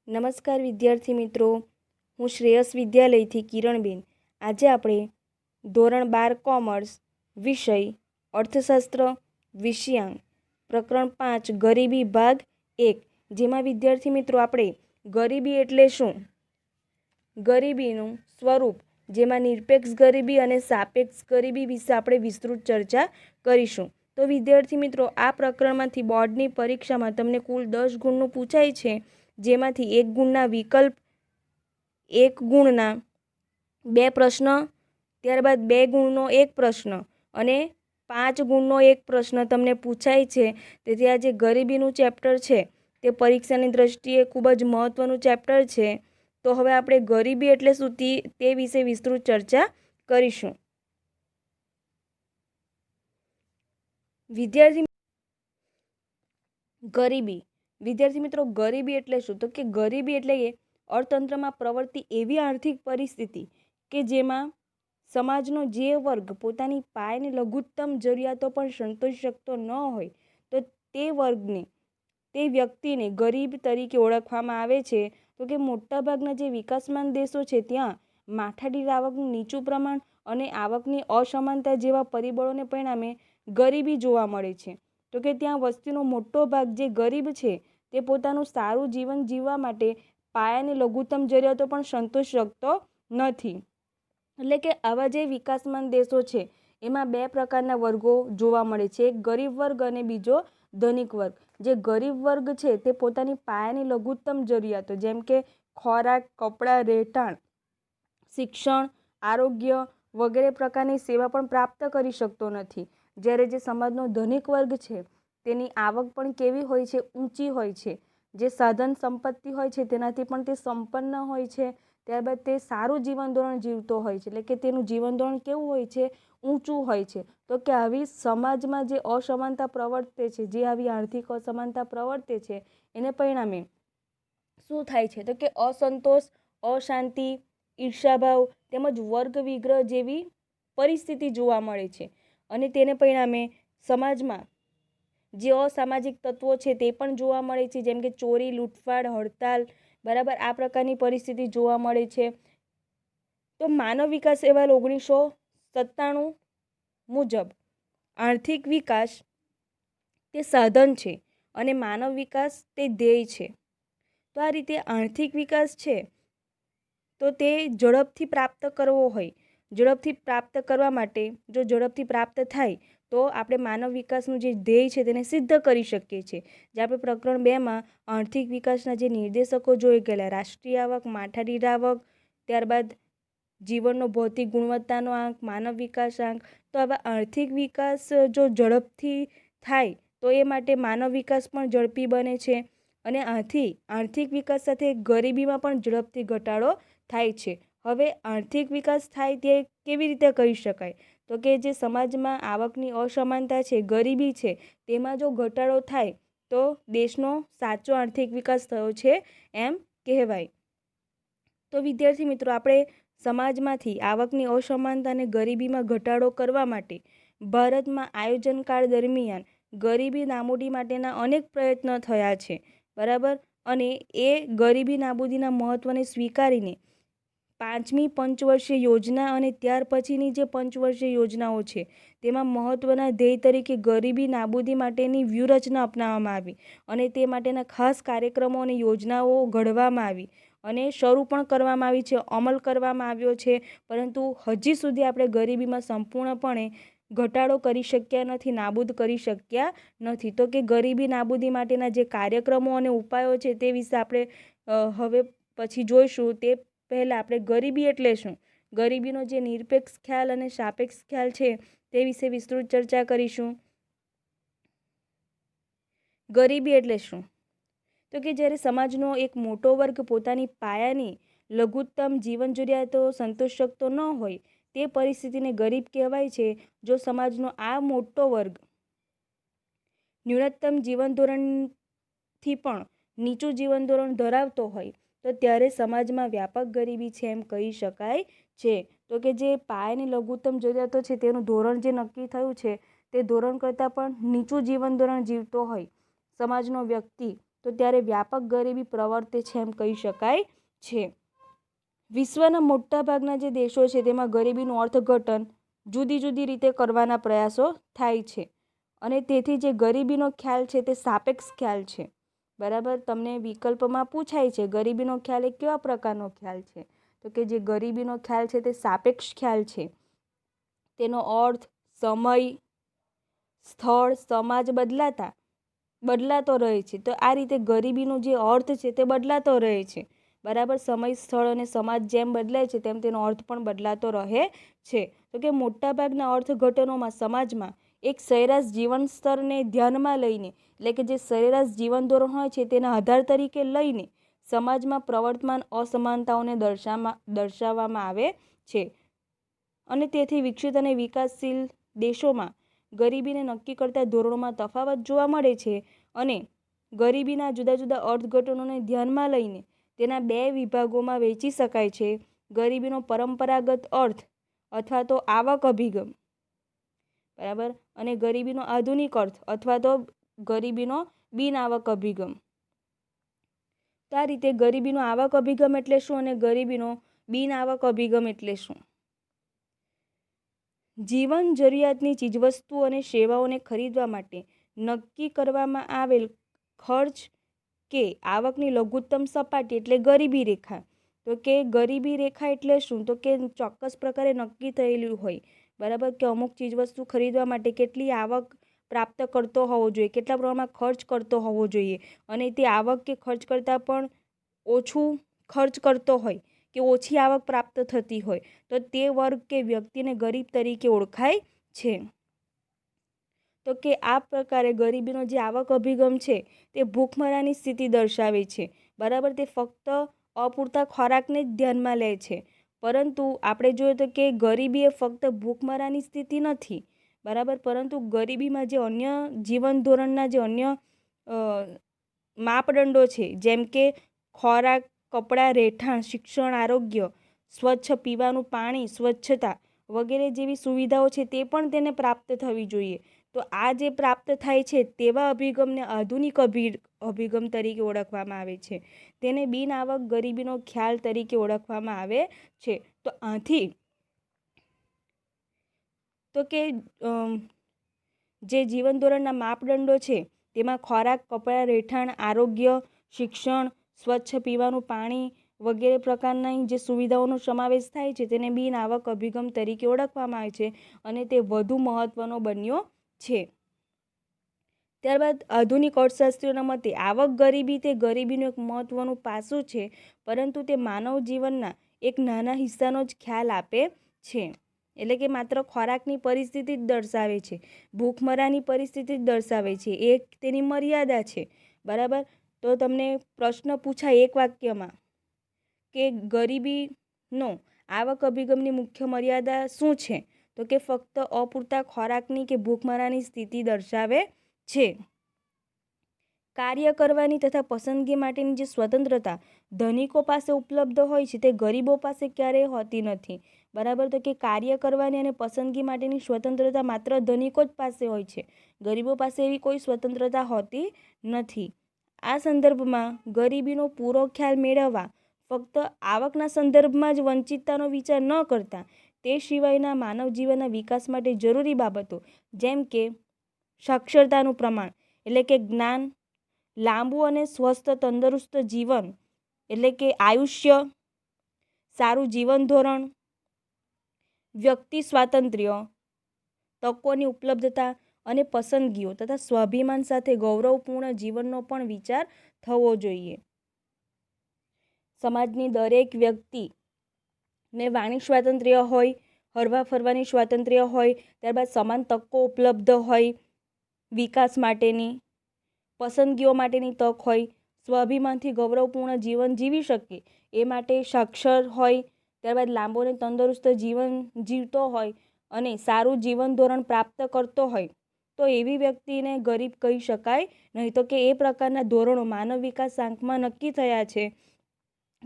નમસ્કાર વિદ્યાર્થી મિત્રો, હું શ્રેયસ વિદ્યાલયથી કિરણબેન. આજે આપણે ધોરણ 12 કોમર્સ વિષય અર્થશાસ્ત્ર વિષયાંક પ્રકરણ 5 ગરીબી ભાગ 1, જેમાં વિદ્યાર્થી મિત્રો આપણે ગરીબી એટલે શું, ગરીબીનું સ્વરૂપ, જેમાં નિરપેક્ષ ગરીબી અને સાપેક્ષ ગરીબી વિશે આપણે વિસ્તૃત ચર્ચા કરીશું. તો વિદ્યાર્થી મિત્રો, આ પ્રકરણમાંથી બોર્ડની પરીક્ષામાં તમને કુલ 10 ગુણનું પૂછાય છે, જેમાંથી 1 ગુણના વિકલ્પ, 1 ગુણના 2 પ્રશ્ન, ત્યારબાદ 2 ગુણનો 1 પ્રશ્ન અને 5 ગુણનો 1 પ્રશ્ન તમને પૂછાય છે. તેથી આ જે ગરીબીનું ચેપ્ટર છે તે પરીક્ષાની દ્રષ્ટિએ ખૂબ જ મહત્ત્વનું ચેપ્ટર છે. તો હવે આપણે ગરીબી એટલે શું તે વિશે વિસ્તૃત ચર્ચા કરીશું. વિદ્યાર્થી મિત્રો, ગરીબી એટલે શું? તો કે ગરીબી એટલે કે અર્થતંત્રમાં પ્રવર્તી એવી આર્થિક પરિસ્થિતિ કે જેમાં સમાજનો જે વર્ગ પોતાની પાયાની લઘુત્તમ જરૂરિયાતો પણ સંતોષી શકતો ન હોય, તો તે વર્ગને, તે વ્યક્તિને ગરીબ તરીકે ઓળખવામાં આવે છે. તો કે મોટાભાગના જે વિકાસમાન દેશો છે ત્યાં માથાદીઠ આવકનું નીચું પ્રમાણ અને આવકની અસમાનતા જેવા પરિબળોને પરિણામે ગરીબી જોવા મળે છે. તો કે ત્યાં વસ્તીનો મોટો ભાગ જે ગરીબ છે તે પોતાનું સારું જીવન જીવવા માટે પાયાની લઘુત્તમ જરૂરિયાતો પણ સંતોષી શકતો નથી. એટલે કે આવા જે વિકાસમાન દેશો છે એમાં 2 પ્રકારના વર્ગો જોવા મળે છે, એક ગરીબ વર્ગ અને બીજો ધનિક વર્ગ. જે ગરીબ વર્ગ છે તે પોતાની પાયાની લઘુત્તમ જરૂરિયાતો જેમ કે ખોરાક, કપડાં, રહેઠાણ, શિક્ષણ, આરોગ્ય વગેરે પ્રકારની સેવા પણ પ્રાપ્ત કરી શકતો નથી. જ્યારે જે સમાજનો ધનિક વર્ગ છે તેની આવક પણ કેવી હોય છે? ઊંચી હોય છે. જે સાધન સંપત્તિ હોય છે તેનાથી પણ તે સંપન્ન હોય છે. ત્યારબાદ તે સારું જીવન ધોરણ જીવતો હોય છે, એટલે કે તેનું જીવન ધોરણ કેવું હોય છે? ઊંચું હોય છે. તો કે આવી સમાજમાં જે અસમાનતા પ્રવર્તે છે, જે આવી આર્થિક અસમાનતા પ્રવર્તે છે, એને પરિણામે શું થાય છે? તો કે અસંતોષ, અશાંતિ, ઈર્ષાભાવ તેમજ વર્ગ વિગ્રહ જેવી પરિસ્થિતિ જોવા મળે છે. અને તેને પરિણામે સમાજમાં જે અસામાજિક તત્વો છે તે પણ જોવા મળે છે, જેમ કે ચોરી, લૂંટફાટ, હડતાલ, બરાબર, આ પ્રકારની પરિસ્થિતિ જોવા મળે છે. તો માનવ વિકાસ અહેવાલ 1997 મુજબ આર્થિક વિકાસ તે સાધન છે અને માનવ વિકાસ તે ધ્યેય છે. તો આ રીતે આર્થિક વિકાસ છે તો તે ઝડપથી પ્રાપ્ત કરવો હોય, ઝડપથી પ્રાપ્ત કરવા માટે જો ઝડપથી પ્રાપ્ત થાય તો આપણે માનવ વિકાસનું જે ધ્યેય છે તેને સિદ્ધ કરી શકીએ છીએ. જે આપણે પ્રકરણ 2માં આર્થિક વિકાસના જે નિર્દેશકો જોઈ ગયેલા, રાષ્ટ્રીય આવક, માથાદીઠ આવક, ત્યારબાદ જીવનનો ભૌતિક ગુણવત્તાનો આંક, માનવ વિકાસ આંક. તો આવા આર્થિક વિકાસ જો ઝડપથી થાય તો એ માટે માનવ વિકાસ પણ ઝડપી બને છે અને આથી આર્થિક વિકાસ સાથે ગરીબીમાં પણ ઝડપથી ઘટાડો થાય છે. હવે આર્થિક વિકાસ થાય તે કેવી રીતે કહી શકાય? તો કે જે સમાજમાં આવકની અસમાનતા છે, ગરીબી છે, તેમાં જો ઘટાડો થાય તો દેશનો સાચો આર્થિક વિકાસ થયો છે એમ કહેવાય. તો વિદ્યાર્થી મિત્રો, આપણે સમાજમાંથી આવકની અસમાનતા અને ગરીબીમાં ઘટાડો કરવા માટે ભારતમાં આયોજનકાળ દરમિયાન ગરીબી નાબૂદી માટેના અનેક પ્રયત્નો થયા છે, બરાબર. અને એ ગરીબી નાબૂદીના મહત્ત્વને સ્વીકારીને 5મી પંચવર્ષીય યોજના અને ત્યાર પછીની જે પંચવર્ષીય યોજનાઓ છે તેમાં મહત્ત્વના ધ્યેય તરીકે ગરીબી નાબૂદી માટેની વ્યૂહરચના અપનાવવામાં આવી અને તે માટેના ખાસ કાર્યક્રમો અને યોજનાઓ ઘડવામાં આવી અને શરૂ પણ કરવામાં આવી છે, અમલ કરવામાં આવ્યો છે. પરંતુ હજી સુધી આપણે ગરીબીમાં સંપૂર્ણપણે ઘટાડો કરી શક્યા નથી, નાબૂદ કરી શક્યા નથી. તો કે ગરીબી નાબૂદી માટેના જે કાર્યક્રમો અને ઉપાયો છે તે વિશે આપણે હવે પછી જોઈશું. તે પહેલાં આપણે ગરીબી એટલે શું, ગરીબીનો જે નિરપેક્ષ ખ્યાલ અને સાપેક્ષ ખ્યાલ છે તે વિશે વિસ્તૃત ચર્ચા કરીશું. ગરીબી એટલે શું? તો કે જ્યારે સમાજનો એક મોટો વર્ગ પોતાની પાયાની લઘુત્તમ જીવન જરૂરિયાતો સંતોષી શકતો ન હોય તે પરિસ્થિતિને ગરીબ કહેવાય છે. જો સમાજનો આ મોટો વર્ગ ન્યૂનતમ જીવન ધોરણથી પણ નીચું જીવન ધોરણ ધરાવતો હોય તો ત્યારે સમાજમાં વ્યાપક ગરીબી છે એમ કહી શકાય છે. તો કે જે પાયાની લઘુત્તમ જરૂરિયાતો છે તેનું ધોરણ જે નક્કી થયું છે તે ધોરણ કરતાં પણ નીચું જીવન ધોરણ જીવતો હોય સમાજનો વ્યક્તિ, તો ત્યારે વ્યાપક ગરીબી પ્રવર્તે છે એમ કહી શકાય છે. વિશ્વના મોટાભાગના જે દેશો છે તેમાં ગરીબીનું અર્થઘટન જુદી જુદી રીતે કરવાના પ્રયાસો થાય છે અને તેથી જે ગરીબીનો ખ્યાલ છે તે સાપેક્ષ ખ્યાલ છે. બરાબર, તમને વિકલ્પમાં પૂછાય છે ગરીબીનો ખ્યાલ એ કેવા પ્રકારનો ખ્યાલ છે, તો કે જે ગરીબીનો ખ્યાલ છે તે સાપેક્ષ ખ્યાલ છે. તેનો અર્થ, સમય, સ્થળ, સમાજ બદલાતો રહે છે. તો આ રીતે ગરીબીનો જે અર્થ છે તે બદલાતો રહે છે. બરાબર, સમય, સ્થળ અને સમાજ જેમ બદલાય છે તેમ તેનો અર્થ પણ બદલાતો રહે છે. તો કે મોટાભાગના અર્થઘટનોમાં સમાજમાં એક સરેરાશ જીવન સ્તરને ધ્યાનમાં લઈને, એટલે કે જે સરેરાશ જીવન ધોરણ હોય છે તેના આધાર તરીકે લઈને સમાજમાં પ્રવર્તમાન અસમાનતાઓને દર્શાવવામાં આવે છે. અને તેથી વિકસિત અને વિકાસશીલ દેશોમાં ગરીબીને નક્કી કરતા ધોરણોમાં તફાવત જોવા મળે છે અને ગરીબીના જુદા જુદા અર્થઘટનોને ધ્યાનમાં લઈને તેના 2 વિભાગોમાં વહેંચી શકાય છે. ગરીબીનો પરંપરાગત અર્થ અથવા તો આવક અભિગમ, બરાબર, અને ગરીબીનો આધુનિક અર્થ અથવા તો ગરીબીનો બિન આવક અભિગમ. તો આ રીતે ગરીબીનો આવક અભિગમ એટલે શું અને ગરીબીનો બિન આવક અભિગમ એટલે શું? જીવન જરૂરિયાતની ચીજવસ્તુઓ અને સેવાઓને ખરીદવા માટે નક્કી કરવામાં આવેલ ખર્ચ કે આવકની લઘુત્તમ સપાટી એટલે ગરીબી રેખા. તો કે ગરીબી રેખા એટલે શું? તો કે ચોક્કસ પ્રકારે નક્કી થયેલું હોય, બરાબર, કે અમુક ચીજવસ્તુ ખરીદવા માટે કેટલી આવક પ્રાપ્ત કરતો હોવો જોઈએ, કેટલા પ્રમાણમાં ખર્ચ કરતો હોવો જોઈએ, અને તે આવક કે ખર્ચ કરતાં પણ ઓછું ખર્ચ કરતો હોય કે ઓછી આવક પ્રાપ્ત થતી હોય તો તે વર્ગ કે વ્યક્તિને ગરીબ તરીકે ઓળખાય છે. તો કે આ પ્રકારે ગરીબીનો જે આવક અભિગમ છે તે ભૂખમરાની સ્થિતિ દર્શાવે છે. બરાબર, તે ફક્ત અપૂરતા ખોરાકને જ ધ્યાનમાં લે છે. પરંતુ આપણે જોઈએ તો કે ગરીબી એ ફક્ત ભૂખમરાની સ્થિતિ નથી, બરાબર, પરંતુ ગરીબીમાં જે અન્ય જીવન ધોરણના જે અન્ય માપદંડો છે, જેમ કે ખોરાક, કપડાં, રહેઠાણ, શિક્ષણ, આરોગ્ય, સ્વચ્છ પીવાનું પાણી, સ્વચ્છતા વગેરે જેવી સુવિધાઓ છે તે પણ તેને પ્રાપ્ત થવી જોઈએ. તો આ જે પ્રાપ્ત થાય છે તેવા અભિગમને આધુનિક અભિગમ તરીકે ઓળખવામાં આવે છે. તેને બિન આવક ગરીબીનો ખ્યાલ તરીકે ઓળખવામાં આવે છે. તો આથી તો કે જે જીવન ધોરણના માપદંડો છે તેમાં ખોરાક, કપડાં, રહેઠાણ, આરોગ્ય, શિક્ષણ, સ્વચ્છ પીવાનું પાણી વગેરે પ્રકારની જે સુવિધાઓનો સમાવેશ થાય છે તેને બિન આવક અભિગમ તરીકે ઓળખવામાં આવે છે અને તે વધુ મહત્વનો બન્યો છે. ત્યારબાદ આધુનિક અર્થશાસ્ત્રીઓના મતે આવક ગરીબી તે ગરીબીનું એક મહત્વનું પાસું છે, પરંતુ તે માનવ જીવનના એક નાના હિસ્સાનો જ ખ્યાલ આપે છે. એટલે કે માત્ર ખોરાકની પરિસ્થિતિ જ દર્શાવે છે, ભૂખમરાની પરિસ્થિતિ જ દર્શાવે છે, એક તેની મર્યાદા છે. બરાબર, તો તમને પ્રશ્ન પૂછાય એક વાક્યમાં કે ગરીબીનો આવક અભિગમની મુખ્ય મર્યાદા શું છે, તો કે ફક્ત અપૂરતા ખોરાકની કે ભૂખમરાની સ્થિતિ દર્શાવે છે. કાર્ય કરવાની તથા પસંદગી માટેની જે સ્વતંત્રતા ધનિકો પાસે ઉપલબ્ધ હોય છે તે ગરીબો પાસે ક્યારેય હોતી નથી. બરાબર, તો કે કાર્ય કરવાની અને પસંદગી માટેની સ્વતંત્રતા માત્ર ધનિકો જ પાસે હોય છે, ગરીબો પાસે એવી કોઈ સ્વતંત્રતા હોતી નથી. આ સંદર્ભમાં ગરીબીનો પૂરો ખ્યાલ મેળવવા ફક્ત આવકના સંદર્ભમાં જ વંચિતતાનો વિચાર ન કરતા તે સિવાયના માનવ જીવનના વિકાસ માટે જરૂરી બાબતો જેમ કે સાક્ષરતાનું પ્રમાણ એટલે કે જ્ઞાન, લાંબુ અને સ્વસ્થ તંદુરસ્ત જીવન એટલે કે આયુષ્ય, સારું જીવન ધોરણ, વ્યક્તિ સ્વાતંત્ર્ય, તકોની ઉપલબ્ધતા અને પસંદગીઓ તથા સ્વાભિમાન સાથે ગૌરવપૂર્ણ જીવનનો પણ વિચાર થવો જોઈએ. સમાજની દરેક વ્યક્તિને વાણી સ્વાતંત્ર્ય હોય, હરવા ફરવાની સ્વાતંત્ર્ય હોય, ત્યારબાદ સમાન તકો ઉપલબ્ધ હોય, વિકાસ માટેની પસંદગીઓ માટેની તક હોય, સ્વાભિમાનથી ગૌરવપૂર્ણ જીવન જીવી શકે એ માટે સાક્ષર હોય, ત્યારબાદ લાંબુ અને તંદુરસ્ત જીવન જીવતો હોય અને સારું જીવન ધોરણ પ્રાપ્ત કરતો હોય તો એવી વ્યક્તિને ગરીબ કહી શકાય નહીં. તો કે એ પ્રકારના ધોરણો માનવ વિકાસ આંકમાં નક્કી થયા છે.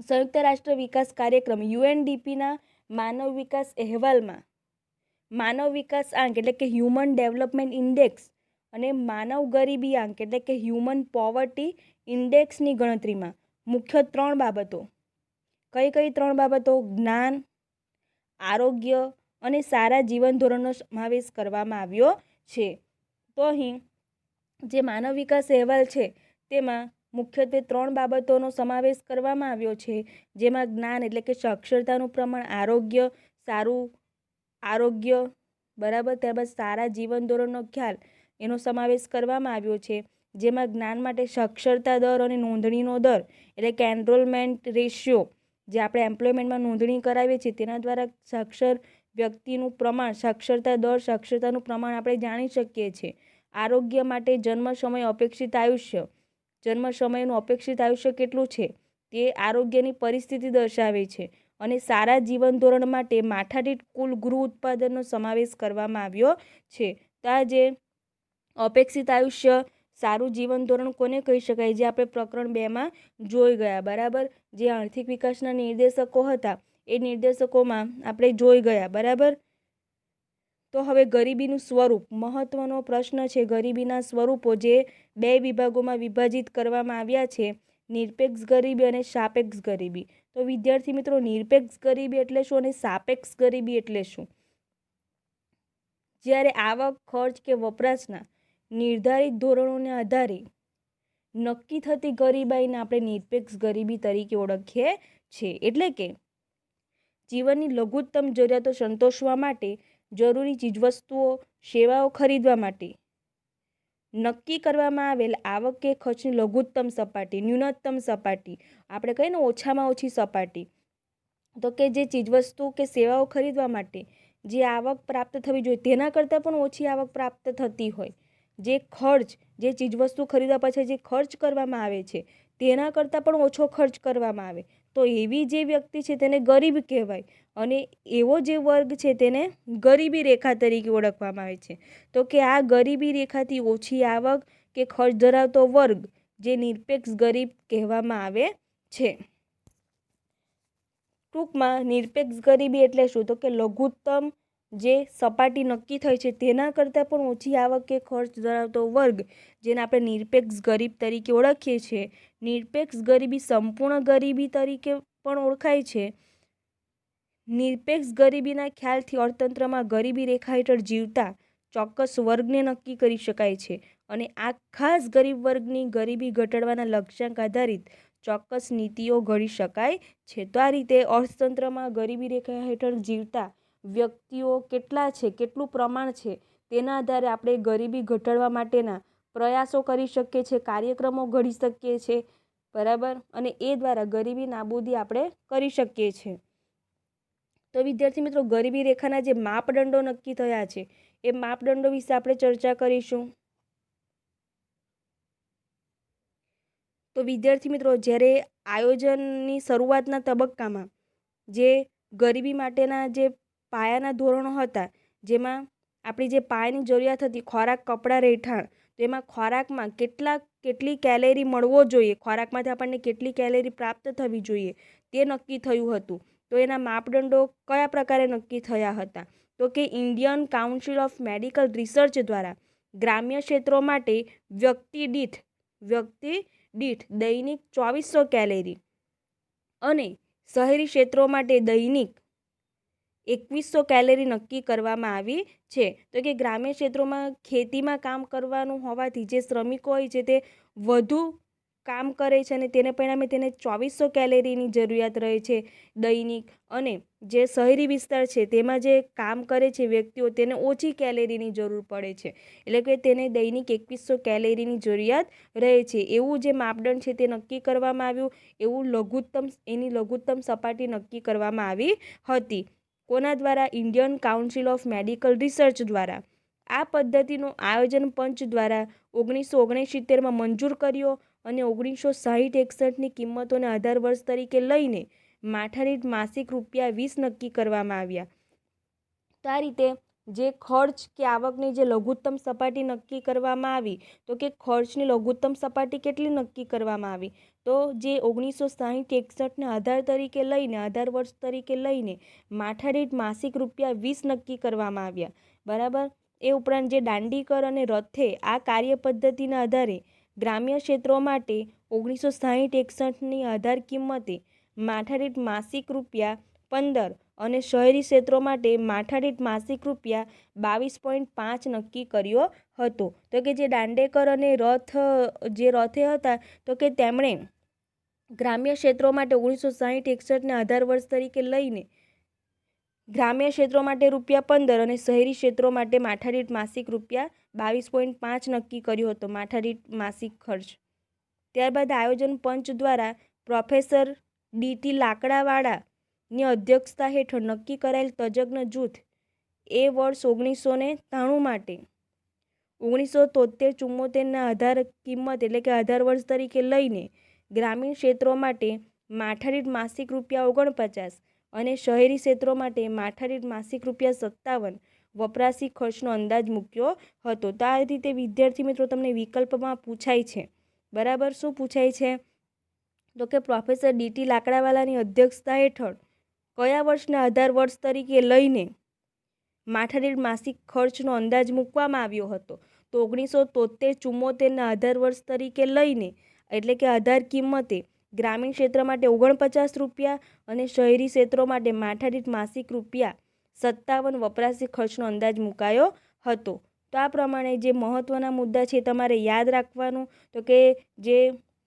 સંયુક્ત રાષ્ટ્ર વિકાસ કાર્યક્રમ UNDPના માનવ વિકાસ અહેવાલમાં માનવ વિકાસ આંક એટલે કે હ્યુમન ડેવલપમેન્ટ ઇન્ડેક્સ અને માનવ ગરીબી આંક એટલે કે હ્યુમન પોવર્ટી ઇન્ડેક્સની ગણતરીમાં મુખ્ય 3 બાબતો. કઈ કઈ 3 બાબતો? જ્ઞાન, આરોગ્ય અને સારા જીવન ધોરણનો સમાવેશ કરવામાં આવ્યો છે. તો અહીં જે માનવ વિકાસ અહેવાલ છે તેમાં મુખ્યત્વે 3 બાબતોનો સમાવેશ કરવામાં આવ્યો છે, જેમાં જ્ઞાન એટલે કે સાક્ષરતાનું પ્રમાણ, સારું આરોગ્ય, બરાબર, ત્યારબાદ સારા જીવન ધોરણનો ખ્યાલ, એનો સમાવેશ કરવામાં આવ્યો છે. જેમાં જ્ઞાન માટે સાક્ષરતા દર અને નોંધણીનો દર એટલે કે એનરોલમેન્ટ રેશિયો, જે આપણે એમ્પ્લોયમેન્ટમાં નોંધણી કરાવીએ છીએ તેના દ્વારા સાક્ષર વ્યક્તિનું પ્રમાણ, સાક્ષરતા દર, સાક્ષરતાનું પ્રમાણ આપણે જાણી શકીએ છીએ. આરોગ્ય માટે જન્મ સમય અપેક્ષિત આયુષ્ય, જન્મ સમયનું અપેક્ષિત આયુષ્ય કેટલું છે તે આરોગ્યની પરિસ્થિતિ દર્શાવે છે. અને સારા જીવન ધોરણ માટે માથાદીઠ કુલ ગૃહ ઉત્પાદનનો સમાવેશ કરવામાં આવ્યો છે. તો આ જે અપેક્ષિત આયુષ્ય, સારું જીવન ધોરણ કોને કહી શકાય, જે આપણે પ્રકરણ 2માં જોઈ ગયા, બરાબર. જે આર્થિક વિકાસના નિર્દેશકો હતા એ નિર્દેશકોમાં આપણે જોઈ ગયા, બરાબર. તો હવે ગરીબીનું સ્વરૂપ, મહત્વનો પ્રશ્ન છે. ગરીબીના સ્વરૂપો જે 2 વિભાગોમાં વિભાજિત કરવામાં આવ્યા છે, નિરપેક્ષ ગરીબી અને સાપેક્ષ ગરીબી. તો વિદ્યાર્થી મિત્રો, નિરપેક્ષ ગરીબી એટલે શું અને સાપેક્ષ ગરીબી એટલે શું? જ્યારે આવક, ખર્ચ કે વપરાશના નિર્ધારિત ધોરણોને આધારે નક્કી થતી ગરીબાઈને આપણે નિરપેક્ષ ગરીબી તરીકે ઓળખીએ છીએ. એટલે કે જીવનની લઘુત્તમ જરૂરિયાતો સંતોષવા માટે જરૂરી ચીજવસ્તુઓ, સેવાઓ ખરીદવા માટે નક્કી કરવામાં આવેલ આવક કે ખર્ચની લઘુત્તમ સપાટી, ન્યૂનતમ સપાટી, આપણે કહીએ ને ઓછામાં ઓછી સપાટી, તો કે જે ચીજવસ્તુ કે સેવાઓ ખરીદવા માટે જે આવક પ્રાપ્ત થવી જોઈએ તેના કરતાં પણ ઓછી આવક પ્રાપ્ત થતી હોય, જે ખર્ચ, જે ચીજવસ્તુ ખરીદવા પછી જે ખર્ચ કરવામાં આવે છે તેના કરતાં પણ ઓછો ખર્ચ કરવામાં આવે, તો એવી જે વ્યક્તિ છે તેને ગરીબ કહેવાય. અને એવો જે વર્ગ છે તેને ગરીબી રેખા તરીકે ઓળખવામાં આવે છે. તો કે આ ગરીબી રેખાથી ઓછી આવક કે ખર્ચ ધરાવતો વર્ગ જે નિરપેક્ષ ગરીબ કહેવામાં આવે છે. ટૂંકમાં નિરપેક્ષ ગરીબી એટલે શું? તો કે લઘુત્તમ જે સપાટી નક્કી થઈ છે તેના કરતાં પણ ઓછી આવક કે ખર્ચ ધરાવતો વર્ગ, જેને આપણે નિરપેક્ષ ગરીબ તરીકે ઓળખીએ છીએ. નિરપેક્ષ ગરીબી સંપૂર્ણ ગરીબી તરીકે પણ ઓળખાય છે. નિરપેક્ષ ગરીબીના ખ્યાલથી અર્થતંત્રમાં ગરીબી રેખા હેઠળ જીવતા ચોક્કસ વર્ગને નક્કી કરી શકાય છે અને આ ખાસ ગરીબ વર્ગની ગરીબી ઘટાડવાના લક્ષ્યાંક આધારિત ચોક્કસ નીતિઓ ઘડી શકાય છે. તો આ રીતે અર્થતંત્રમાં ગરીબી રેખા હેઠળ જીવતા વ્યક્તિઓ કેટલા છે, કેટલું પ્રમાણ છે તેના આધારે આપણે ગરીબી ઘટાડવા માટેના પ્રયાસો કરી શકીએ છીએ, કાર્યક્રમો ઘડી શકીએ છીએ, બરાબર. અને એ દ્વારા ગરીબી નાબૂદી આપણે કરી શકીએ છીએ. તો વિદ્યાર્થી મિત્રો, ગરીબી રેખાના જે માપદંડો નક્કી થયા છે એ માપદંડો વિશે આપણે ચર્ચા કરીશું. તો વિદ્યાર્થી મિત્રો, જ્યારે આયોજનની શરૂઆતના તબક્કામાં જે ગરીબી માટેના જે પાયાના ધોરણો હતા, જેમાં આપણી જે પાયાની જરૂરિયાત હતી ખોરાક, કપડાં, રહેઠાણ, તો એમાં ખોરાકમાં કેટલી કેલેરી મળવો જોઈએ, ખોરાકમાંથી આપણને કેટલી કેલેરી પ્રાપ્ત થવી જોઈએ તે નક્કી થયું હતું. તો એના માપદંડો કયા પ્રકારે નક્કી થયા હતા? તો કે Indian council of medical research દ્વારા ગ્રામ્ય ક્ષેત્રો માટે વ્યક્તિ દીઠ દૈનિક 2400 કેલેરી અને શહેરી ક્ષેત્રો માટે દૈનિક 2100 કેલેરી નક્કી કરવામાં આવી છે. તો કે ગ્રામ્ય ક્ષેત્રોમાં ખેતીમાં કામ કરવાનું હોવાથી જે શ્રમિકો હોય છે તે વધુ કામ કરે છે અને તેને પરિણામે તેને 2400 કેલેરીની જરૂરિયાત રહે છે દૈનિક, અને જે શહેરી વિસ્તાર છે તેમાં જે કામ કરે છે વ્યક્તિઓ તેને ઓછી કેલેરીની જરૂર પડે છે, એટલે કે તેને દૈનિક 2100 કેલેરીની જરૂરિયાત રહે છે. એવું જે માપદંડ છે તે નક્કી કરવામાં આવ્યું, એવું એની લઘુત્તમ સપાટી નક્કી કરવામાં આવી હતી. કોના દ્વારા? Indian council of medical research દ્વારા. આ પદ્ધતિનું આયોજન પંચ દ્વારા 1969માં મંજૂર કર્યો અને 1960-61ની કિંમતોને આધાર વર્ષ તરીકે લઈને માથાદીઠ માસિક ₹20 નક્કી કરવામાં આવ્યા. તો આ રીતે જે ખર્ચ કે આવકની જે લઘુત્તમ સપાટી નક્કી કરવામાં આવી, તો કે ખર્ચની લઘુત્તમ સપાટી કેટલી નક્કી કરવામાં આવી? તો જે 1960-61ને આધાર વર્ષ તરીકે લઈને માથાદીઠ માસિક ₹20 નક્કી કરવામાં આવ્યા, બરાબર. એ ઉપરાંત જે દાંડી કર અને રથે આ કાર્ય પદ્ધતિના આધારે ગ્રામ્ય ક્ષેત્રો માટે 1960-61ની આધાર કિંમતે માથાદીઠ માસિક ₹15 અને શહેરી ક્ષેત્રો માટે માથાદીઠ માસિક ₹22.5 નક્કી કર્યો હતો. તો કે જે દાંડેકર અને રથે હતા તો કે તેમણે ગ્રામ્ય ક્ષેત્રો માટે 1960-61ના આધાર વર્ષ તરીકે લઈને ગ્રામ્ય ક્ષેત્રો માટે ₹15 અને શહેરી ક્ષેત્રો માટે માથાદીઠ માસિક ₹22.5 નક્કી કર્યો હતો માથાદીઠ માસિક ખર્ચ. ત્યારબાદ આયોજન પંચ દ્વારા પ્રોફેસર ડી.ટી. લાકડાવાળાની અધ્યક્ષતા હેઠળ નક્કી કરાયેલ તજજ્ઞ જૂથ એ વર્ષ 1993 માટે 1973-74ના આધાર કિંમત એટલે કે આધાર વર્ષ તરીકે લઈને ગ્રામીણ ક્ષેત્રો માટે માથાદીઠ માસિક ₹49 અને શહેરી ક્ષેત્રો માટે માથાદીઠ માસિક ₹57 વપરાશી ખર્ચનો અંદાજ મૂક્યો હતો. તો આ રીતે વિદ્યાર્થી મિત્રો તમને વિકલ્પમાં પૂછાય છે. બરાબર, શું પૂછાય છે? તો કે પ્રોફેસર ડી.ટી. લાકડાવાલાની અધ્યક્ષતા હેઠળ કયા વર્ષના આધાર વર્ષ તરીકે લઈને માથાદીઠ માસિક ખર્ચનો અંદાજ મૂકવામાં આવ્યો હતો? તો 1973-74ના આધાર વર્ષ તરીકે લઈને એટલે કે આધાર કિંમતે ગ્રામીણ ક્ષેત્ર માટે ₹49 અને શહેરી ક્ષેત્રો માટે માથાદીઠ માસિક ₹57 વપરાશી ખર્ચનો અંદાજ મુકાયો હતો. તો આ પ્રમાણે જે મહત્ત્વના મુદ્દા છે તમારે યાદ રાખવાનું. તો કે જે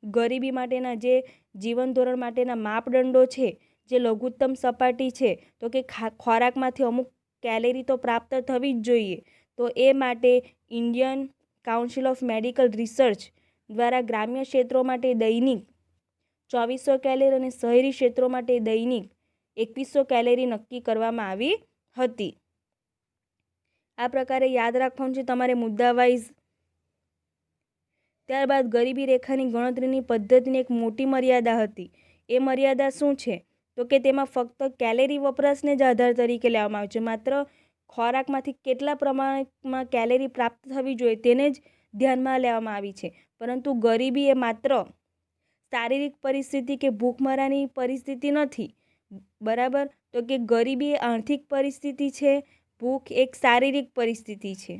ગરીબી માટેના જે જીવન ધોરણ માટેના માપદંડો છે, જે લઘુત્તમ સપાટી છે, તો કે ખોરાકમાંથી અમુક કેલેરી તો પ્રાપ્ત થવી જ જોઈએ. તો એ માટે Indian council of medical research દ્વારા ગ્રામ્ય ક્ષેત્રો માટે દૈનિક 2400 કેલેરી અને શહેરી ક્ષેત્રો માટે દૈનિક 2100 કેલેરી નક્કી કરવામાં આવી હતી. આ પ્રકારે યાદ રાખવાનું છે તમારે મુદ્દા વાઇઝ. ત્યારબાદ ગરીબી રેખાની ગણતરીની પદ્ધતિની એક મોટી મર્યાદા હતી. એ મર્યાદા શું છે? તો કે તેમાં ફક્ત કેલેરી વપરાશને જ આધાર તરીકે લેવામાં આવે છે. માત્ર ખોરાકમાંથી કેટલા પ્રમાણમાં કેલેરી પ્રાપ્ત થવી જોઈએ તેને જ ધ્યાનમાં લેવામાં આવી છે. પરંતુ ગરીબી એ માત્ર શારીરિક પરિસ્થિતિ કે ભૂખમરાની પરિસ્થિતિ નથી. બરાબર, તો કે ગરીબી એ આર્થિક પરિસ્થિતિ છે, ભૂખ એક શારીરિક પરિસ્થિતિ છે.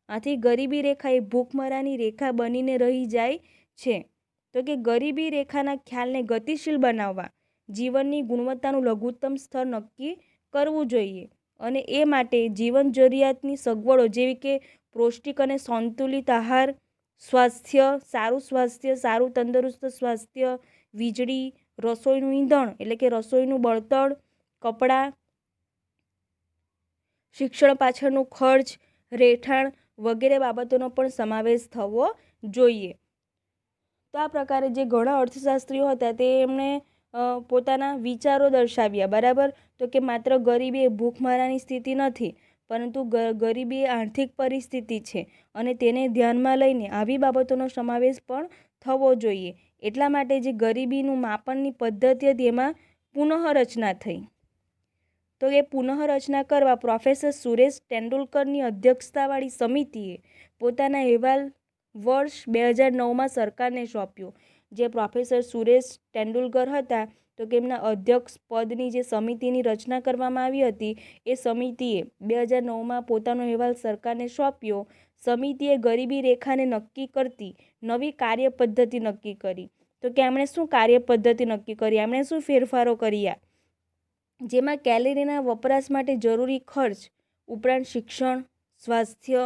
આથી ગરીબી રેખા એ ભૂખમરાની રેખા બનીને રહી જાય છે. તો કે ગરીબી રેખાના ખ્યાલને ગતિશીલ બનાવવા જીવનની ગુણવત્તાનું લઘુત્તમ સ્તર નક્કી કરવું જોઈએ અને એ માટે જીવન જરૂરિયાતની સગવડો જેવી કે પૌષ્ટિક અને સંતુલિત આહાર, સ્વાસ્થ્ય, સારું તંદુરસ્ત સ્વાસ્થ્ય, વીજળી, રસોઈનું ઈંધણ એટલે કે રસોઈનું બળતણ, કપડાં, શિક્ષણ પાછળનો ખર્ચ, રહેઠાણ વગેરે બાબતોનો પણ સમાવેશ થવો જોઈએ. તો આ પ્રકારે જે ઘણા અર્થશાસ્ત્રીઓ હતા તે એમણે પોતાના વિચારો દર્શાવ્યા. બરાબર, તો કે માત્ર ગરીબી એ ભૂખમરાની સ્થિતિ નથી, પરંતુ ગરીબી એ આર્થિક પરિસ્થિતિ છે અને તેને ધ્યાનમાં લઈને આવી બાબતોનો સમાવેશ પણ થવો જોઈએ. એટલા માટે જે ગરીબીનું માપનની પદ્ધતિ હતી એમાં પુનઃરચના થઈ. તો એ પુનઃરચના કરવા પ્રોફેસર સુરેશ તેંડુલકરની અધ્યક્ષતાવાળી સમિતિએ પોતાના અહેવાલ વર્ષ 2009માં સરકારને સોંપ્યો. જે પ્રોફેસર સુરેશ તેંડુલકર હતા તો કે એમના અધ્યક્ષ પદની જે સમિતિની રચના કરવામાં આવી હતી એ સમિતિએ 2009માં પોતાનો અહેવાલ સરકારને સોંપ્યો. સમિતિએ ગરીબી રેખાને નક્કી કરતી નવી કાર્ય પદ્ધતિ નક્કી કરી. તો કે એમણે શું કાર્ય પદ્ધતિ નક્કી કરી? એમણે શું ફેરફારો કર્યા? જેમાં કેલેરીના વપરાશ માટે જરૂરી ખર્ચ ઉપરાંત શિક્ષણ, સ્વાસ્થ્ય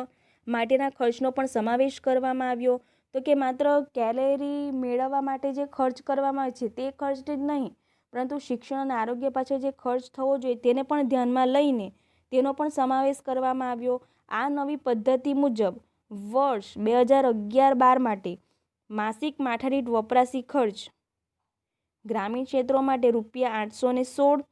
માટેના ખર્ચનો પણ સમાવેશ કરવામાં આવ્યો. તો કે માત્ર કેલેરી મેળવવા માટે જે ખર્ચ કરવામાં આવે છે તે ખર્ચ જ નહીં, પરંતુ શિક્ષણ અને આરોગ્ય પાછળ જે ખર્ચ થવો જોઈએ તેને પણ ધ્યાનમાં લઈને તેનો પણ સમાવેશ કરવામાં આવ્યો. આ નવી પદ્ધતિ મુજબ વર્ષ 2011-12 માટે માસિક માથાદીઠ વપરાશી ખર્ચ ગ્રામીણ ક્ષેત્રો માટે ₹816,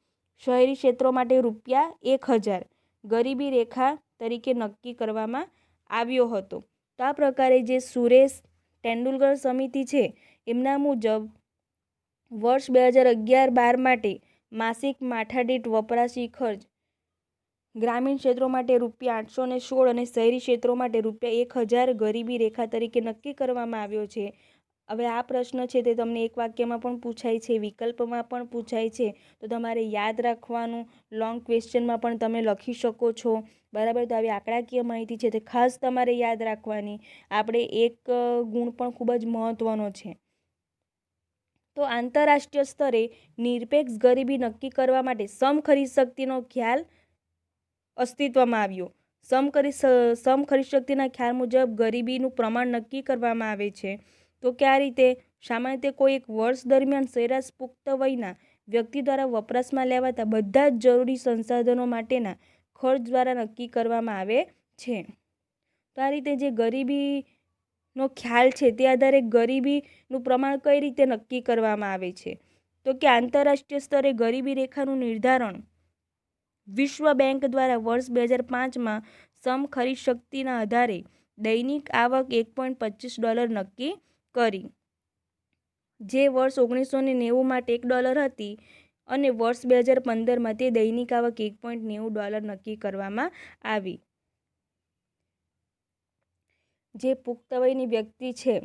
શહેરી ક્ષેત્રો માટે ₹1000 ગરીબી રેખા તરીકે નક્કી કરવામાં આવ્યો હતો. તો આ પ્રકારે જે સુરેશ તેંડુલકર સમિતિ છે એમના મુજબ વર્ષ 2011-12 માટે માસિક માથાદીઠ વપરાશી ખર્ચ ગ્રામીણ ક્ષેત્રો માટે ₹816 અને શહેરી ક્ષેત્રો માટે ₹1000 ગરીબી રેખા તરીકે નક્કી કરવામાં આવ્યો છે. હવે આ પ્રશ્ન છે તે તમને એક વાક્યમાં પણ પૂછાય છે, વિકલ્પમાં પણ પૂછાય છે, તો તમારે યાદ રાખવાનું. લોંગ ક્વેશ્ચનમાં પણ તમે લખી શકો છો. બરાબર. તો આવી આંકડાકીય માહિતી છે તે ખાસ તમારે યાદ રાખવાની. આપણે એક ગુણ પણ ખૂબ જ મહત્વનો છે. તો આંતરરાષ્ટ્રીય સ્તરે નિરપેક્ષ ગરીબી નક્કી કરવા માટે સમખરીદ શક્તિનો ખ્યાલ અસ્તિત્વમાં આવ્યો. સમખરીદ શક્તિના ખ્યાલ મુજબ ગરીબીનું પ્રમાણ નક્કી કરવામાં આવે છે. તો કે આ રીતે સામાન્ય રીતે કોઈ એક વર્ષ દરમિયાન સરેરાશ પુખ્ત વયના વ્યક્તિ દ્વારા વપરાશમાં લેવાતા બધા જ જરૂરી સંસાધનો માટેના ખર્ચ દ્વારા નક્કી કરવામાં આવે છે. તો આ રીતે જે ગરીબીનો ખ્યાલ છે તે આધારે ગરીબીનું પ્રમાણ કઈ રીતે નક્કી કરવામાં આવે છે, તો કે આંતરરાષ્ટ્રીય સ્તરે ગરીબી રેખાનું નિર્ધારણ વિશ્વ બેંક દ્વારા વર્ષ 2005માં સમખરીદ શક્તિના આધારે દૈનિક આવક $1.25 નક્કી કરી, જે વર્ષ 1990 માટે $1 હતી અને વર્ષ 2015માં તે દૈનિક આવક $1.90 નક્કી કરવામાં આવી. જે પુખ્ત વયની વ્યક્તિ છે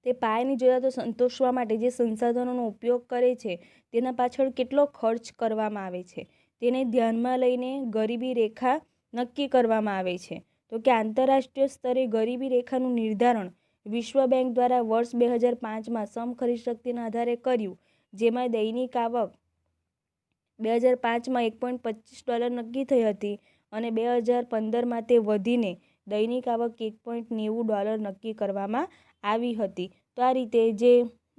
તે પાયાની જરૂરિયાતો સંતોષવા માટે જે સંસાધનોનો ઉપયોગ કરે છે તેના પાછળ કેટલો ખર્ચ કરવામાં આવે છે તેને ધ્યાનમાં લઈને ગરીબી રેખા નક્કી કરવામાં આવે છે. તો કે આંતરરાષ્ટ્રીય સ્તરે ગરીબી રેખાનું નિર્ધારણ વિશ્વ બેંક દ્વારા વર્ષ 2005માં સમખરીદ શક્તિના આધારે કર્યું, જેમાં દૈનિક આવક 2005માં $1.25 નક્કી થઈ હતી અને 2015માં તે વધીને દૈનિક આવક $1.90 નક્કી કરવામાં આવી હતી. તો આ રીતે જે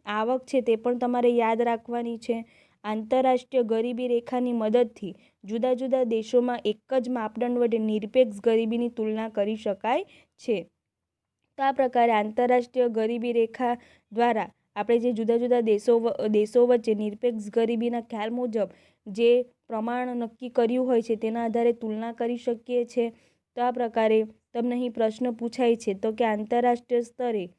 આવક છે તે પણ તમારે યાદ રાખવાની છે. આંતરરાષ્ટ્રીય ગરીબી રેખાની મદદથી જુદા જુદા દેશોમાં એક જ માપદંડ વડે નિરપેક્ષ ગરીબીની તુલના કરી શકાય છે. તો આ પ્રકારે આંતરરાષ્ટ્રીય ગરીબી રેખા દ્વારા આપણે જે જુદા જુદા દેશો વચ્ચે નિરપેક્ષ ગરીબીના ખ્યાલ મુજબ જે પ્રમાણ નક્કી કર્યું હોય છે તેના આધારે તુલના કરી શકીએ છીએ. તો આ પ્રકારે તમને અહીં પ્રશ્ન પૂછાય છે, તો કે આંતરરાષ્ટ્રીય સ્તરે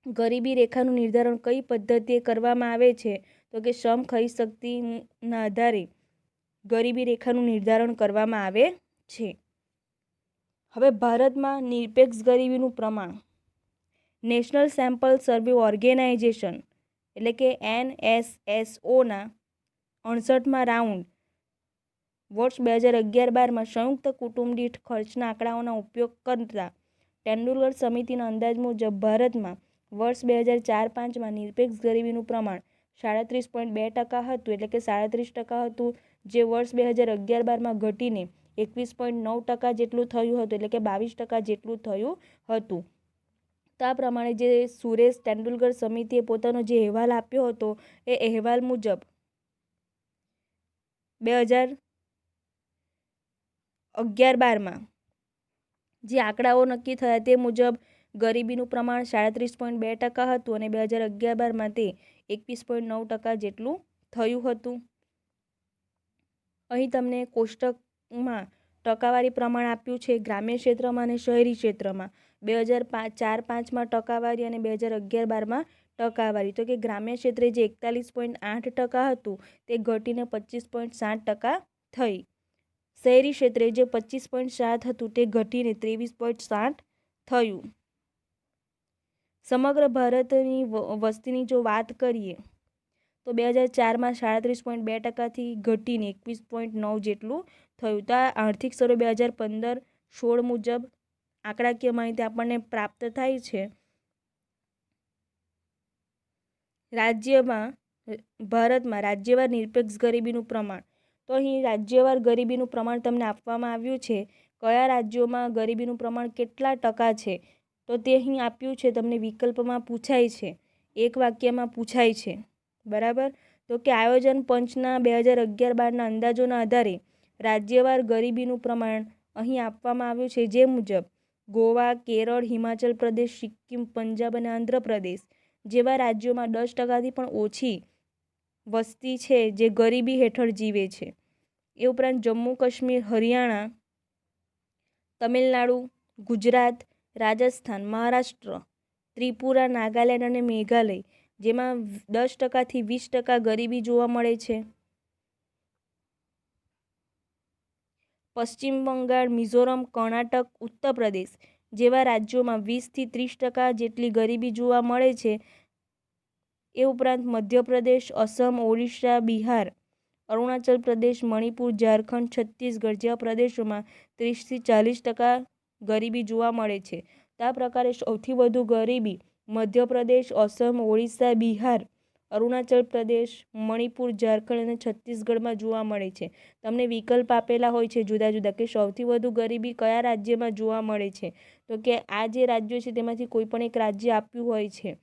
ગરીબી રેખાનું નિર્ધારણ કઈ પદ્ધતિએ કરવામાં આવે છે, તો કે સમખરીદ શક્તિના આધારે ગરીબી રેખાનું નિર્ધારણ કરવામાં આવે છે. હવે ભારતમાં નિરપેક્ષ ગરીબીનું પ્રમાણ નેશનલ સેમ્પલ સર્વે ઓર્ગેનાઇઝેશન એટલે કે NSSOના 68મા રાઉન્ડ વર્ષ 2011-12માં સંયુક્ત કુટુંબ દીઠ ખર્ચના આંકડાઓનો ઉપયોગ કરતા તેંડુલકર સમિતિના અંદાજ મુજબ ભારતમાં વર્ષ 2004-05માં નિરપેક્ષ ગરીબીનું પ્રમાણ 37.2% હતું, એટલે કે 37% હતું, જે વર્ષ 2011-12માં ઘટીને 21.9% જેટલું થયું હતું, એટલે કે 22% જેટલું થયું હતું. તો આ પ્રમાણે જે સુરેશ તેંડુલકર સમિતિએ પોતાનો જે અહેવાલ આપ્યો હતો એ અહેવાલ મુજબ 2011-12માં જે આંકડાઓ નક્કી થયા તે મુજબ ગરીબીનું પ્રમાણ 37.2% હતું અને 2011-12માં તે 21.9% જેટલું થયું હતું. અહીં તમને કોષ્ટકમાં ટકાવારી પ્રમાણ આપ્યું છે ગ્રામ્ય ક્ષેત્રમાં અને શહેરી ક્ષેત્રમાં 2004-05માં ટકાવારી અને 2011-12માં ટકાવારી. તો કે ગ્રામ્ય ક્ષેત્રે જે 41.8% હતું તે ઘટીને 25.7% થઈ. શહેરી ક્ષેત્રે જે 25.7 હતું તે ઘટીને 23.7 થયું. સમગ્ર ભારતની વસ્તીની જો વાત કરીએ તો 2004માં 37.2%થી ઘટીને 21.9 જેટલું થયું. તો આ આર્થિક સર્વે 2015-16 મુજબ આંકડાકીય માહિતી આપણને પ્રાપ્ત થાય છે. ભારતમાં રાજ્યવાર નિરપેક્ષ ગરીબીનું પ્રમાણ, તો અહીં રાજ્યવાર ગરીબીનું પ્રમાણ તમને આપવામાં આવ્યું છે. કયા રાજ્યોમાં ગરીબીનું પ્રમાણ કેટલા ટકા છે તો તે અહીં આપ્યું છે. તમને વિકલ્પમાં પૂછાય છે, એક વાક્યમાં પૂછાય છે. બરાબર. તો કે આયોજન પંચના 2011-12ના અંદાજોના આધારે રાજ્યવાર ગરીબીનું પ્રમાણ અહીં આપવામાં આવ્યું છે, જે મુજબ ગોવા, કેરળ, હિમાચલ પ્રદેશ, સિક્કિમ, પંજાબ અને આંધ્રપ્રદેશ જેવા રાજ્યોમાં 10%થી પણ ઓછી વસ્તી છે જે ગરીબી હેઠળ જીવે છે. એ ઉપરાંત જમ્મુ કાશ્મીર, હરિયાણા, તમિલનાડુ, ગુજરાત, રાજસ્થાન, મહારાષ્ટ્ર, ત્રિપુરા, નાગાલેન્ડ અને મેઘાલય જેમાં 10%થી 20% ગરીબી જોવા મળે છે. પશ્ચિમ બંગાળ, મિઝોરમ, કર્ણાટક, ઉત્તર પ્રદેશ જેવા રાજ્યોમાં 20થી 30% જેટલી ગરીબી જોવા મળે છે. એ ઉપરાંત મધ્યપ્રદેશ, અસમ, ઓડિશા, બિહાર, અરુણાચલ પ્રદેશ, મણિપુર, ઝારખંડ, છત્તીસગઢ જેવા પ્રદેશોમાં 30થી 40% ગરીબી જોવા મળે છે. તો આ પ્રકારે સૌથી વધુ ગરીબી મધ્યપ્રદેશ, અસમ, ઓડિશા, બિહાર, અરુણાચલ પ્રદેશ, મણિપુર, ઝારખંડ અને છત્તીસગઢમાં જોવા મળે છે. તમને વિકલ્પ આપેલા હોય છે જુદા જુદા કે સૌથી વધુ ગરીબી કયા રાજ્યમાં જોવા મળે છે. તો કે આ જે રાજ્યો છે તેમાંથી કોઈ પણ એક રાજ્ય આપ્યું હોય છે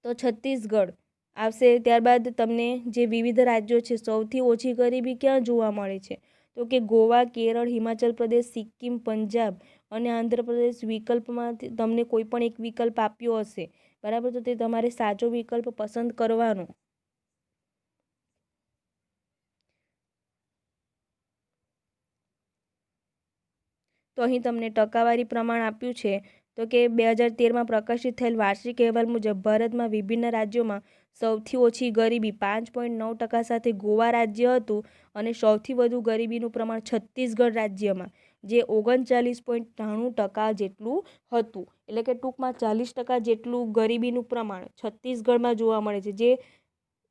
તો છત્તીસગઢ આવશે. ત્યારબાદ તમને જે વિવિધ રાજ્યો છે સૌથી ઓછી ગરીબી ક્યાં જોવા મળે છે તો કે ગોવા, કેરળ, હિમાચલ પ્રદેશ, સિક્કિમ, પંજાબ અને આંધ્રપ્રદેશ. વિકલ્પમાં તમને કોઈ પણ એક વિકલ્પ આપ્યો હશે, બરાબર, તો તે તમારે સાચો વિકલ્પ પસંદ કરવાનો. તો અહીં તમને ટકાવારી પ્રમાણ આપ્યું છે તો કે 2013માં પ્રકાશિત થયેલ વાર્ષિક અહેવાલ મુજબ ભારતમાં વિભિન્ન રાજ્યોમાં સૌથી ઓછી ગરીબી 5.9% સાથે ગોવા રાજ્ય હતું અને સૌથી વધુ ગરીબીનું પ્રમાણ છત્તીસગઢ રાજ્યમાં જે 39.93% જેટલું હતું. એટલે કે ટૂંકમાં 40% જેટલું ગરીબીનું પ્રમાણ છત્તીસગઢમાં જોવા મળે છે, જે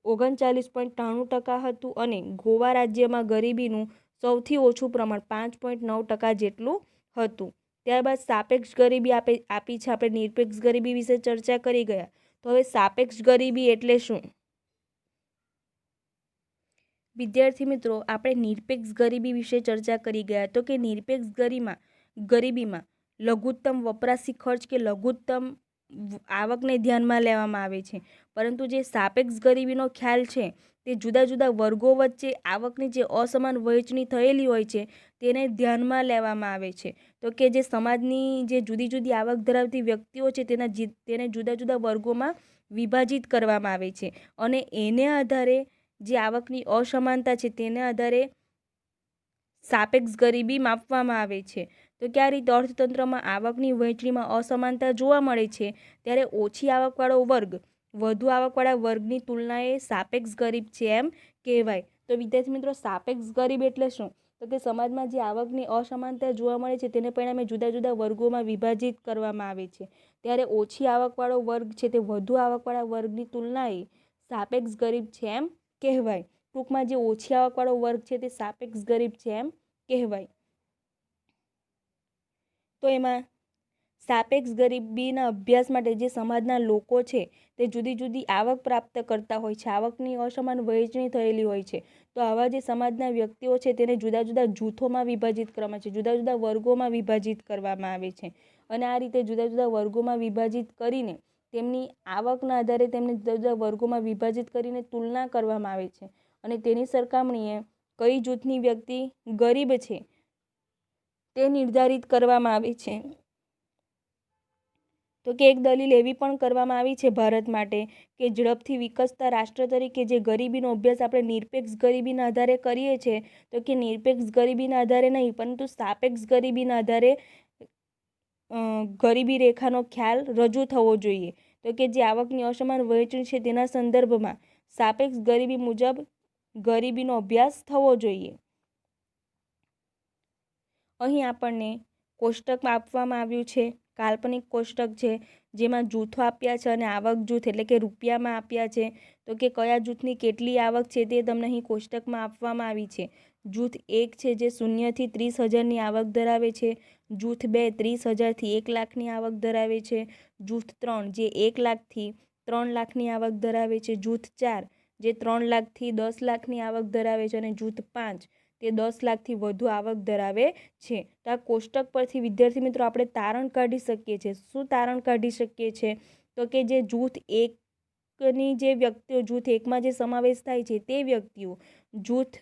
39.93% હતું અને ગોવા રાજ્યમાં ગરીબીનું સૌથી ઓછું પ્રમાણ 5.9% જેટલું હતું. ત્યારબાદ સાપેક્ષ ગરીબી આપી છે. આપણે નિરપેક્ષ ગરીબી વિશે ચર્ચા કરી ગયા. તો હવે સાપેક્ષ ગરીબી એટલે શું? વિદ્યાર્થી મિત્રો, આપણે નિરપેક્ષ ગરીબી વિશે ચર્ચા કરી ગયા. તો કે નિરપેક્ષ ગરીબીમાં લઘુત્તમ વપરાશી ખર્ચ કે લઘુત્તમ આવકને ધ્યાનમાં લેવામાં આવે છે. પરંતુ જે સાપેક્ષ ગરીબીનો ખ્યાલ છે તે જુદા જુદા વર્ગો વચ્ચે આવકની જે અસમાન વહેંચણી થયેલી હોય છે તેને ધ્યાનમાં લેવામાં આવે છે. તો કે જે સમાજની જે જુદી જુદી આવક ધરાવતી વ્યક્તિઓ છે તેને જુદા જુદા વર્ગોમાં વિભાજિત કરવામાં આવે છે અને એને આધારે જે આવકની અસમાનતા છે તેના આધારે સાપેક્ષ ગરીબી માપવામાં આવે છે. તો કે આ રીતે અર્થતંત્રમાં આવકની વહેંચણીમાં અસમાનતા જોવા મળે છે ત્યારે ઓછી આવકવાળો વર્ગ વધુ આવકવાળા વર્ગની તુલનાએ સાપેક્ષ ગરીબ છે એમ કહેવાય. તો વિદ્યાર્થી મિત્રો, સાપેક્ષ ગરીબ એટલે શું? તો કે સમાજમાં જે આવકની અસમાનતા જોવા મળે છે તેને પરિણામે જુદા જુદા વર્ગોમાં વિભાજિત કરવામાં આવે છે ત્યારે ઓછી આવકવાળો વર્ગ છે તે વધુ આવકવાળા વર્ગની તુલનાએ સાપેક્ષ ગરીબ છે એમ કહેવાય. ટૂંકમાં જે ઓછી આવકવાળો વર્ગ છે તે સાપેક્ષ ગરીબ છે એમ કહેવાય. તો એમાં સાપેક્ષ ગરીબીના અભ્યાસ માટે જે સમાજના લોકો છે તે જુદી જુદી આવક પ્રાપ્ત કરતા હોય છે, આવકની અસમાન વહેંચણી થયેલી હોય છે. તો આવા જે સમાજના વ્યક્તિઓ છે તેને જુદા જુદા જૂથોમાં વિભાજિત કરવામાં આવે છે, જુદા જુદા વર્ગોમાં વિભાજિત કરવામાં આવે છે અને આ રીતે જુદા જુદા વર્ગોમાં વિભાજિત કરીને તેમની આવકના આધારે તેમને જુદા જુદા વર્ગોમાં વિભાજિત કરીને તુલના કરવામાં આવે છે અને તેની સરખામણીએ કઈ જૂથની વ્યક્તિ ગરીબ છે તે નિર્ધારિત કરવામાં આવે છે. તો કે એક દલીલ એવી પણ કરવામાં આવી છે ભારત માટે કે ઝડપથી વિકસતા રાષ્ટ્ર તરીકે જે ગરીબીનો અભ્યાસ આપણે નિરપેક્ષ ગરીબીના આધારે કરીએ છીએ તો કે નિરપેક્ષ ગરીબીના આધારે નહીં પરંતુ સાપેક્ષ ગરીબીના આધારે ગરીબી રેખાનો ખ્યાલ રજૂ થવો જોઈએ. તો કે જે આવકની અસમાન વહેંચણી છે તેના સંદર્ભમાં સાપેક્ષ ગરીબી મુજબ ગરીબીનો અભ્યાસ થવો જોઈએ. અહીં આપણને કોષ્ટક આપવામાં આવ્યું છે, કાલ્પનિક કોષ્ટક છે જેમાં જૂથો આપ્યા છે અને આવક જૂથ એટલે કે રૂપિયામાં આપ્યા છે. તો કે કયા જૂથની કેટલી આવક છે તે તમને અહીં કોષ્ટકમાં આપવામાં આવી છે. જૂથ 1 છે જે 0થી 30,000ની આવક ધરાવે છે. જૂથ 2 30,000થી 1 લાખની આવક ધરાવે છે. જૂથ 3 જે 1 લાખથી 3 લાખની આવક ધરાવે છે. જૂથ 4 જે 3 લાખથી 10 લાખની આવક ધરાવે છે અને જૂથ 5 તે 10 લાખથી વધુ આવક ધરાવે છે. તો આ કોષ્ટક પરથી વિદ્યાર્થી મિત્રો આપણે તારણ કાઢી શકીએ છીએ. શું તારણ કાઢી શકીએ છીએ? તો કે જે જૂથ 1ની જે વ્યક્તિઓ જૂથ 1માં જે સમાવેશ થાય છે તે વ્યક્તિઓ જૂથ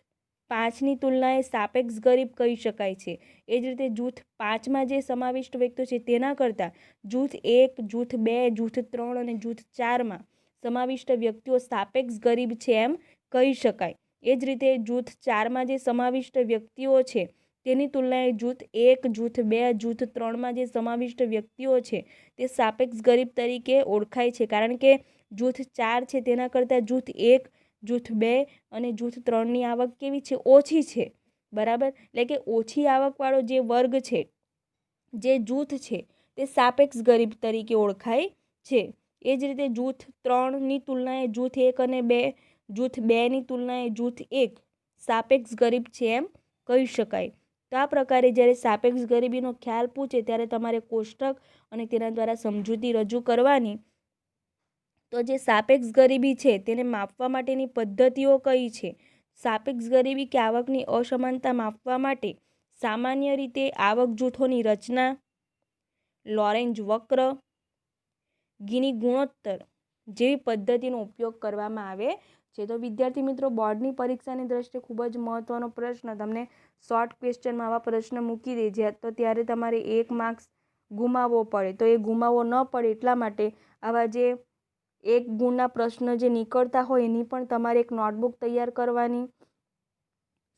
5ની તુલનાએ સાપેક્ષ ગરીબ કહી શકાય છે. એ જ રીતે જૂથ 5માં જે સમાવિષ્ટ વ્યક્તિઓ છે તેના કરતાં જૂથ 1, જૂથ 2, જૂથ 3 અને જૂથ 4માં સમાવિષ્ટ વ્યક્તિઓ સાપેક્ષ ગરીબ છે એમ કહી શકાય. એ જ રીતે જૂથ 4માં જે સમાવિષ્ટ વ્યક્તિઓ છે તેની તુલનાએ જૂથ 1, જૂથ 2, જૂથ 3માં જે સમાવિષ્ટ વ્યક્તિઓ છે તે સાપેક્ષ ગરીબ તરીકે ઓળખાય છે કારણ કે જૂથ 4 છે તેના કરતાં જૂથ 1, જૂથ 2 અને જૂથ 3ની આવક કેવી છે? ઓછી છે, બરાબર. એટલે કે ઓછી આવકવાળો જે વર્ગ છે જે જૂથ છે તે સાપેક્ષ ગરીબ તરીકે ઓળખાય છે. એ જ રીતે જૂથ 3ની તુલનાએ જૂથ 1 અને 2, જૂથ 2ની તુલનાએ જૂથ 1 સાપેક્ષ ગરીબ છે એમ કહી શકાય. તો આ પ્રકારે જ્યારે સાપેક્ષ ગરીબીનો ખ્યાલ પૂછે ત્યારે તમારે કોષ્ટક અને તેના દ્વારા સમજૂતી રજૂ કરવાની. તો જે સાપેક્ષ ગરીબી છે તેને માપવા માટેની પદ્ધતિઓ કઈ છે? સાપેક્ષ ગરીબી કે આવકની અસમાનતા માપવા માટે સામાન્ય રીતે આવક જૂથોની રચના, લોરેન્જ વક્ર, ગીની ગુણોત્તર જેવી પદ્ધતિનો ઉપયોગ કરવામાં આવે છે. તો વિદ્યાર્થી મિત્રો, બોર્ડની પરીક્ષાની દ્રષ્ટિએ ખૂબ જ મહત્વનો પ્રશ્ન, તમને શોર્ટ ક્વેશ્ચનમાં આવા પ્રશ્ન મૂકી દે તો ત્યારે તમારે 1 માર્ક્સ ગુમાવવો પડે. તો એ ગુમાવવો ન પડે એટલા માટે આવા જે 1 ગુણના પ્રશ્ન જે નીકળતા હોય એની પણ તમારે એક નોટબુક તૈયાર કરવાની.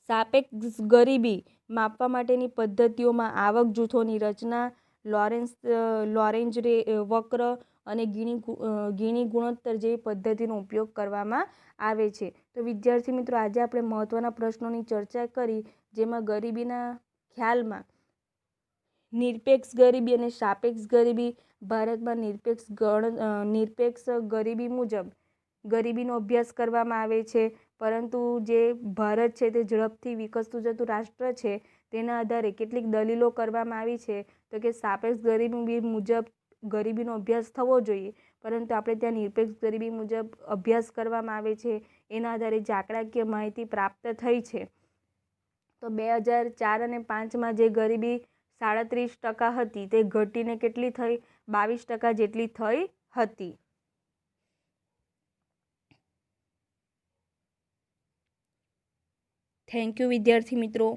સાપેક્ષ ગરીબી માપવા માટેની પદ્ધતિઓમાં આવક જૂથોની રચના, લોરેન્જ વક્ર અને ગીની ગુણોત્તર જેવી પદ્ધતિનો ઉપયોગ કરવામાં આવે છે. તો વિદ્યાર્થી મિત્રો, આજે આપણે મહત્વના પ્રશ્નોની ચર્ચા કરી, જેમાં ગરીબીના ખ્યાલમાં નિરપેક્ષ ગરીબી અને સાપેક્ષ ગરીબી, ભારતમાં નિરપેક્ષ ગરીબી મુજબ ગરીબીનો અભ્યાસ કરવામાં આવે છે, પરંતુ જે ભારત છે તે ઝડપથી વિકસતું જતું રાષ્ટ્ર છે તેના આધારે કેટલીક દલીલો કરવામાં આવી છે. તો કે સાપેક્ષ ગરીબી મુજબ ગરીબીનો અભ્યાસ થવો જોઈએ, પરંતુ આપણે ત્યાં નિરપેક્ષ ગરીબી મુજબ અભ્યાસ કરવામાં આવે છે. એના આધારે જે આંકડાકીય માહિતી પ્રાપ્ત થઈ છે, તો 2004 અને 5માં જે ગરીબી 37% હતી તે ઘટીને કેટલી થઈ? 22% જેટલી થઈ હતી. થેન્ક યુ વિદ્યાર્થી મિત્રો.